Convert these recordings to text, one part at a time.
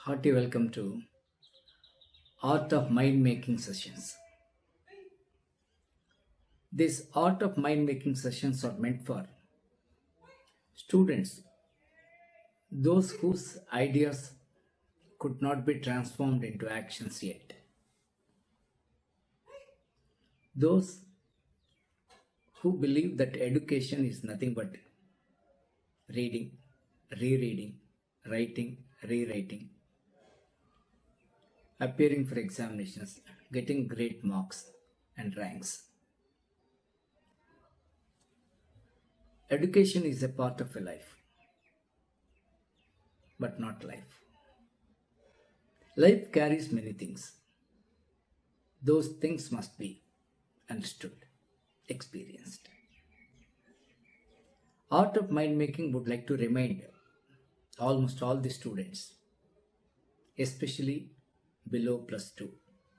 Hearty welcome to Art of Mind Making Sessions. These Art of Mind Making sessions are meant for students, those whose ideas could not be transformed into actions yet, those who believe that education is nothing but reading, rereading, writing, rewriting, appearing for examinations, getting great marks and ranks. Education is a part of a life, but not life. Life carries many things. Those things must be understood, experienced. Art of Mind Making would like to remind almost all the students, especially below plus 2,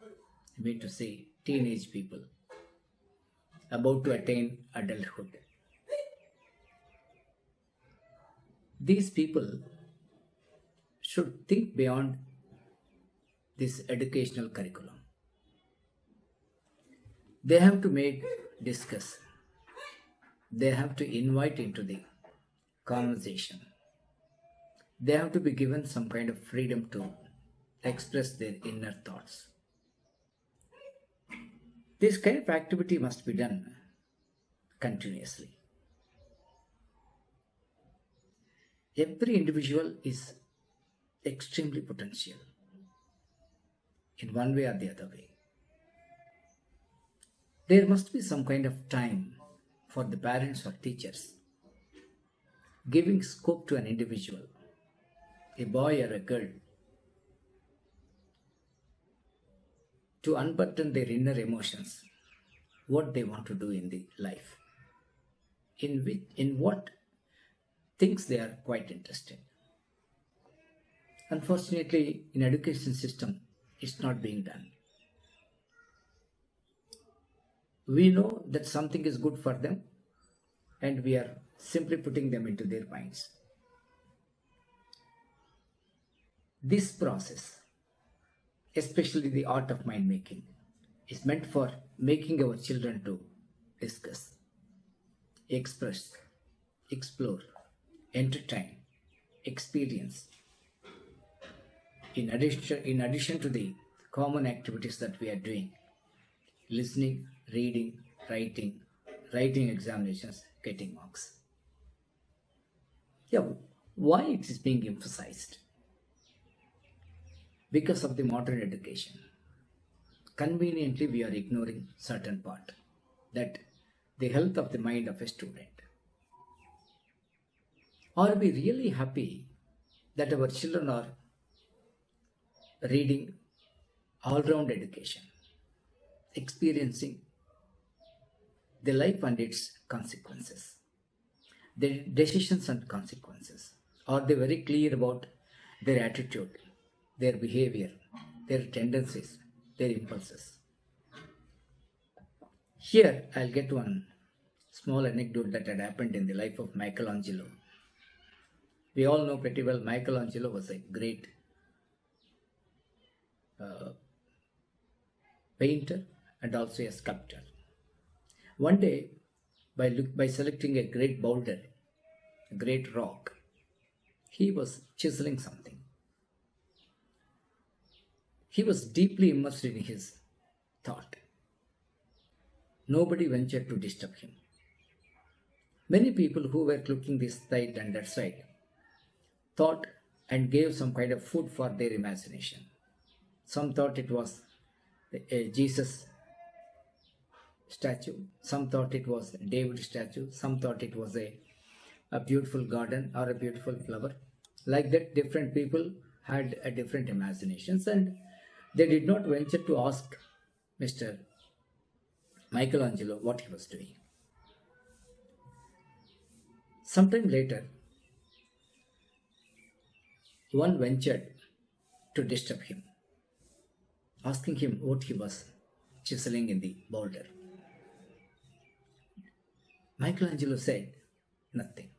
I mean to say teenage people about to attain adulthood. These people should think beyond this educational curriculum. They have to discuss, they have to invite into the conversation. They have to be given some kind of freedom to express their inner thoughts. This kind of activity must be done continuously. Every individual is extremely potential in one way or the other way. There must be some kind of time for the parents or teachers giving scope to an individual, a boy or a girl, to unburden their inner emotions, what they want to do in the life, in what things they are quite interested. Unfortunately, in education system, it's not being done. We know that something is good for them, and we are simply putting them into their minds. This process, especially the art of mind making, is meant for making our children to discuss, express, explore, entertain, experience. In addition to the common activities that we are doing, listening, reading, writing examinations, getting marks. Yeah, why it is being emphasized? Because of the modern education. Conveniently, we are ignoring certain part, that the health of the mind of a student. Are we really happy that our children are reading all-round education, experiencing the life and its consequences, the decisions and consequences? Are they very clear about their attitude, their behavior, their tendencies, their impulses? Here, I'll get one small anecdote that had happened in the life of Michelangelo. We all know pretty well Michelangelo was a great painter and also a sculptor. One day, by selecting a great boulder, a great rock, he was chiseling something. He was deeply immersed in his thought. Nobody ventured to disturb him. Many people who were looking this side and that side thought and gave some kind of food for their imagination. Some thought it was a Jesus statue, some thought it was a David statue, some thought it was a beautiful garden or a beautiful flower. Like that, different people had a different imaginations, and they did not venture to ask Mr. Michelangelo what he was doing. Sometime later, one ventured to disturb him, asking him what he was chiseling in the boulder. Michelangelo said nothing.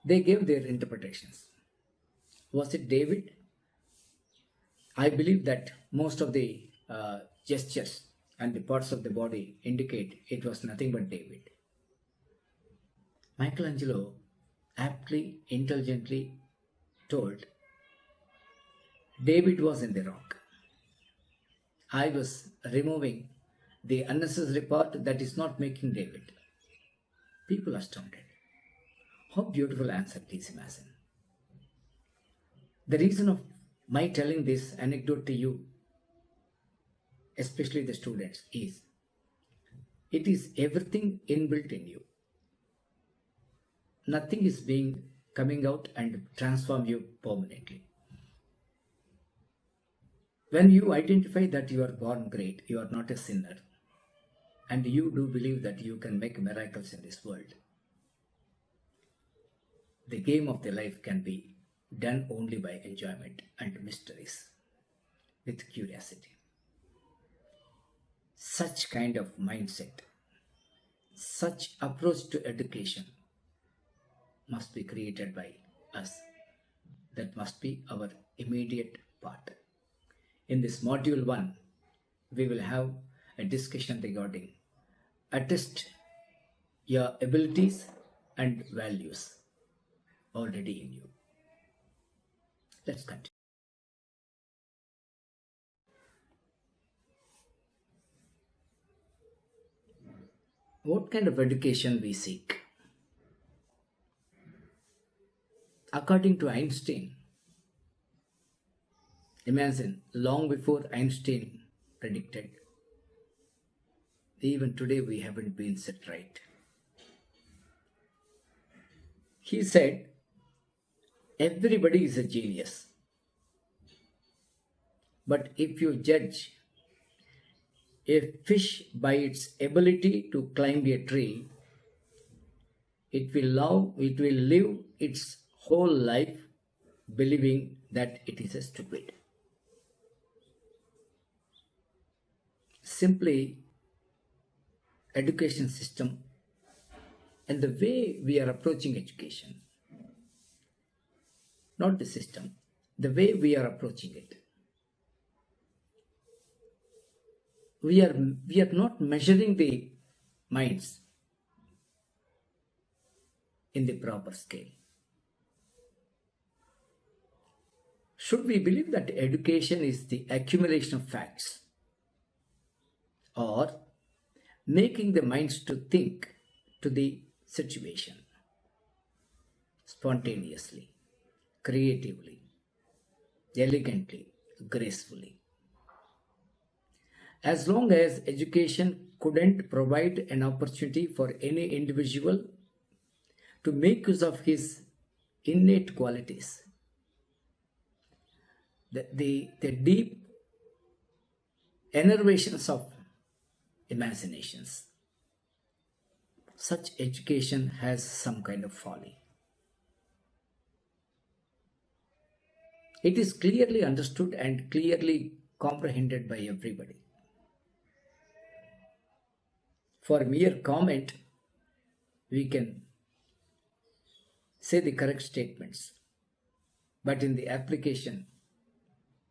They gave their interpretations. Was it David I believe that most of the gestures and the parts of the body indicate it was nothing but David. Michelangelo aptly, intelligently told David was in the rock. I was removing the unnecessary part that is not making David. People astounded. How beautiful answer, please imagine. The reason of my telling this anecdote to you, especially the students, is it is everything inbuilt in you. Nothing is being coming out and transform you permanently. When you identify that you are born great, you are not a sinner, and you do believe that you can make miracles in this world, the game of the life can be done only by enjoyment and mysteries with curiosity. Such kind of mindset, such approach to education must be created by us. That must be our immediate part. In this module 1, we will have a discussion regarding attest your abilities and values already in you. Let's continue. What kind of education we seek? According to Einstein, imagine, long before Einstein predicted, even today we haven't been set right. He said, everybody is a genius. But if you judge a fish by its ability to climb a tree, it will live its whole life believing that it is a stupid. Simply, education system and the way we are approaching education, not the system, the way we are approaching it. We are not measuring the minds in the proper scale. Should we believe that education is the accumulation of facts, or making the minds to think to the situation spontaneously, creatively, elegantly, gracefully? As long as education couldn't provide an opportunity for any individual to make use of his innate qualities, the deep enervations of imaginations, such education has some kind of folly. It is clearly understood and clearly comprehended by everybody. For mere comment, we can say the correct statements, but in the application,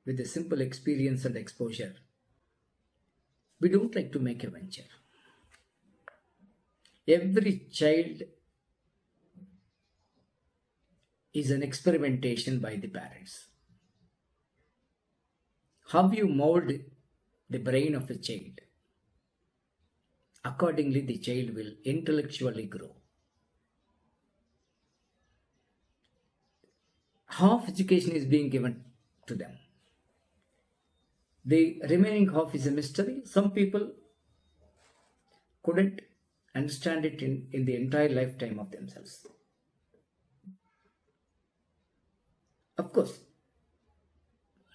with a simple experience and exposure, we don't like to make a venture. Every child is an experimentation by the parents. How you mold the brain of a child, accordingly the child will intellectually grow. Half education is being given to them. The remaining half is a mystery. Some people couldn't understand it in the entire lifetime of themselves. Of course,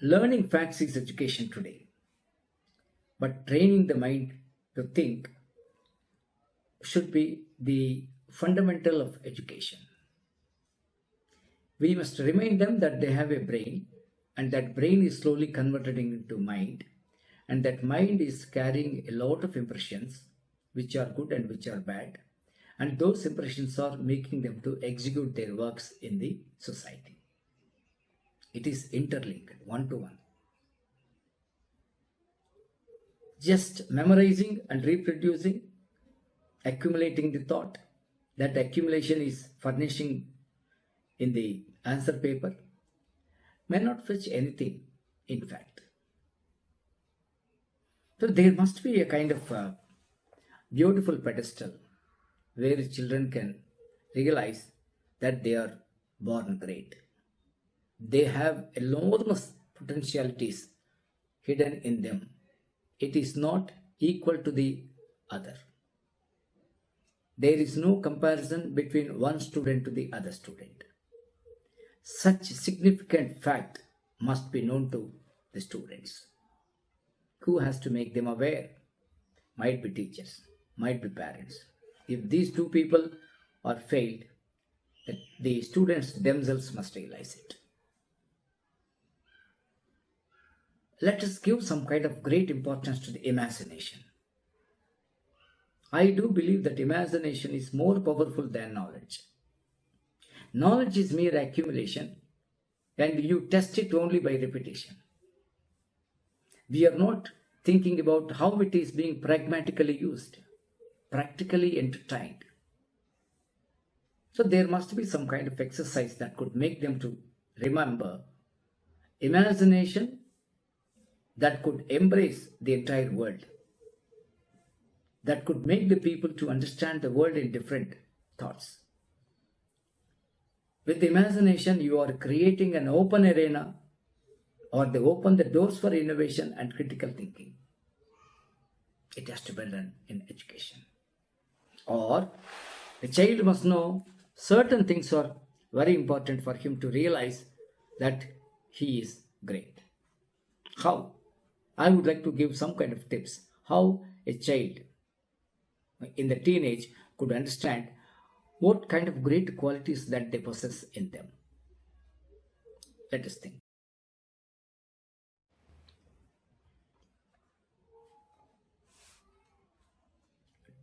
learning facts is education today, but training the mind to think should be the fundamental of education. We must remind them that they have a brain, and that brain is slowly converted into mind, and that mind is carrying a lot of impressions which are good and which are bad, and those impressions are making them to execute their works in the society. It is interlinked, one to one. just memorizing and reproducing, accumulating the thought. That accumulation is furnishing in the answer paper may not fetch anything, in fact. So there must be a kind of beautiful pedestal where children can realize that they are born great. They have enormous potentialities hidden in them. It is not equal to the other. There is no comparison between one student to the other student. Such significant fact must be known to the students. Who has to make them aware? Might be teachers, might be parents. If these two people are failed, the students themselves must realize it. Let us give some kind of great importance to the imagination. I do believe that imagination is more powerful than knowledge. Knowledge is mere accumulation and you test it only by repetition. We are not thinking about how it is being pragmatically used, practically entertained. So there must be some kind of exercise that could make them to remember imagination that could embrace the entire world, that could make the people to understand the world in different thoughts. With imagination, you are creating an open arena or they open the doors for innovation and critical thinking. It has to be done in education. Or a child must know certain things are very important for him to realize that he is great. How? I would like to give some kind of tips. How a child in the teenage could understand what kind of great qualities that they possess in them. Let us think.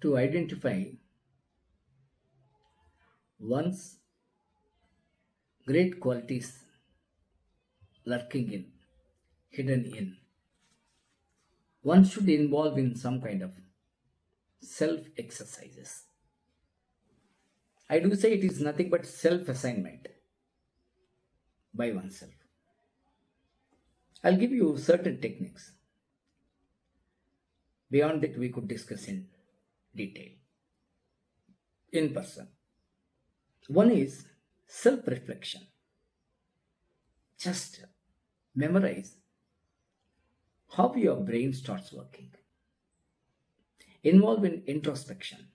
To identify one's great qualities lurking in, hidden in, one should involve in some kind of self-exercises. I do say it is nothing but self-assignment by oneself. I'll give you certain techniques. Beyond that, we could discuss in detail, in person. One is self-reflection. Just memorize how your brain starts working. Involve in introspection.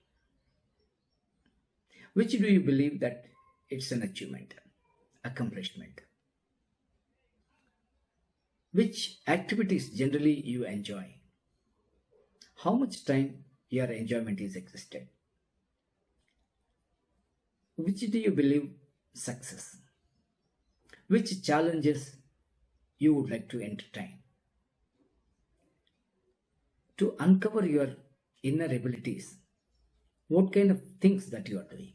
Which do you believe that it's an achievement, accomplishment? Which activities generally you enjoy? How much time your enjoyment is existed? Which do you believe success? Which challenges you would like to entertain? To uncover your inner abilities, what kind of things that you are doing?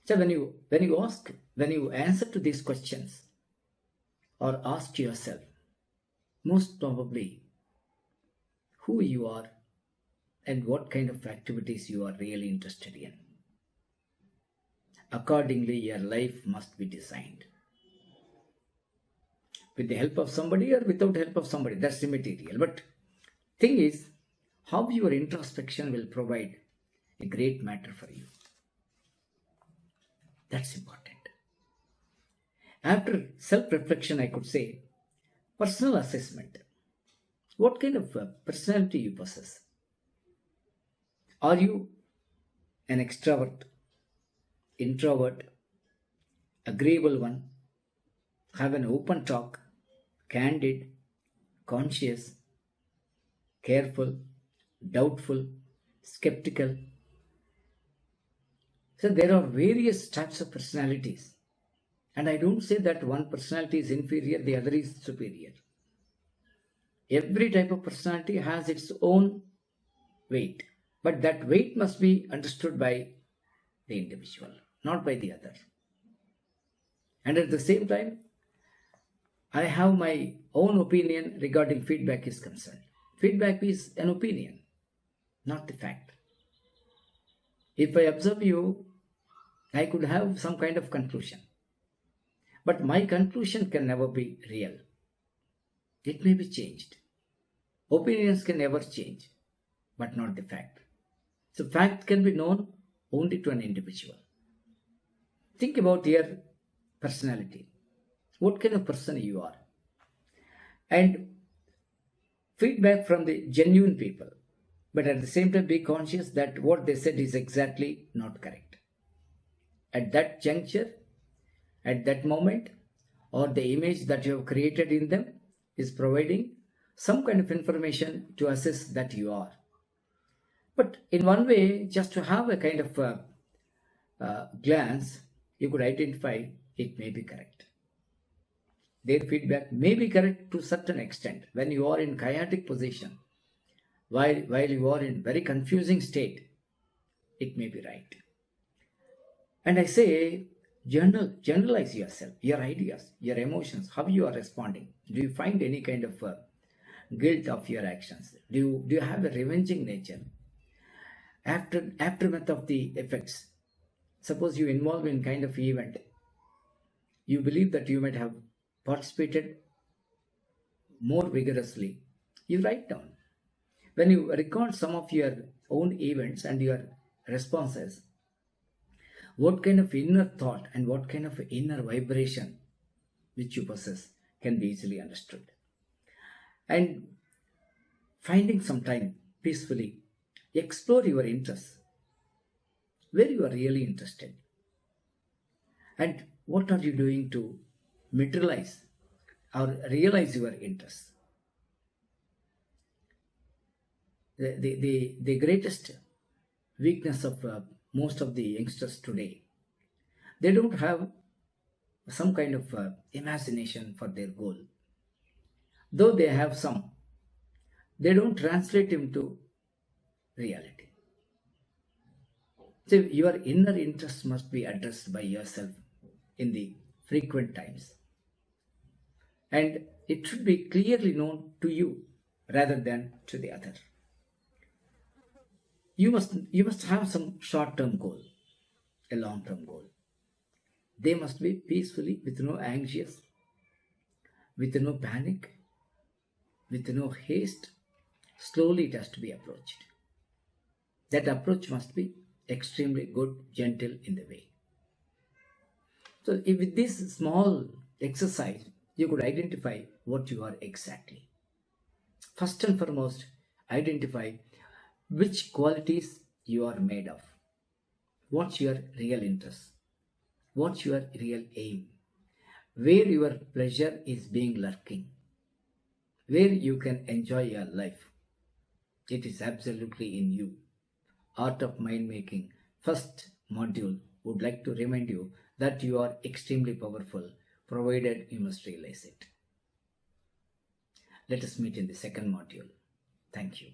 So when you answer to these questions or ask yourself, most probably who you are and what kind of activities you are really interested in. Accordingly, your life must be designed. With the help of somebody or without help of somebody, that's immaterial. But thing is, how your introspection will provide a great matter for you. That's important. After self-reflection, I could say, personal assessment. What kind of personality you possess? Are you an extrovert, introvert, agreeable one, have an open talk, candid, conscious, careful, doubtful, skeptical? So there are various types of personalities. And I don't say that one personality is inferior, the other is superior. Every type of personality has its own weight. But that weight must be understood by the individual, not by the other. And at the same time, I have my own opinion regarding feedback is concerned. Feedback is an opinion, not the fact. If I observe you, I could have some kind of conclusion. But my conclusion can never be real. It may be changed. Opinions can never change, but not the fact. So fact can be known only to an individual. Think about your personality. What kind of person you are? And feedback from the genuine people. But at the same time, be conscious that what they said is exactly not correct. At that juncture, at that moment, or the image that you have created in them is providing some kind of information to assess that you are. But in one way, just to have a kind of glance, you could identify it may be correct. Their feedback may be correct to a certain extent when you are in chaotic position, while you are in very confusing state, it may be right. And I say, generalize yourself, your ideas, your emotions, how you are responding. Do you find any kind of guilt of your actions? Do you have a revenging nature? Aftermath of the effects. Suppose you involve in kind of event, you believe that you might have participated more vigorously. You write down. When you record some of your own events and your responses, what kind of inner thought and what kind of inner vibration which you possess can be easily understood. And finding some time peacefully, explore your interests, where you are really interested, and what are you doing to materialize or realize your interests. The greatest weakness of most of the youngsters today, they don't have some kind of imagination for their goal. Though they have some, they don't translate into reality. So your inner interests must be addressed by yourself in the frequent times. And it should be clearly known to you rather than to the other. You must have some short-term goal, a long-term goal. They must be peacefully, with no anxious, with no panic, with no haste. Slowly it has to be approached. That approach must be extremely good, gentle in the way. So with this small exercise, you could identify what you are exactly. First and foremost, identify which qualities you are made of. What's your real interest? What's your real aim? Where your pleasure is being lurking? Where you can enjoy your life? It is absolutely in you. Art of Mind Making, first module, would like to remind you that you are extremely powerful, provided you must realize it. Let us meet in the second module. Thank you.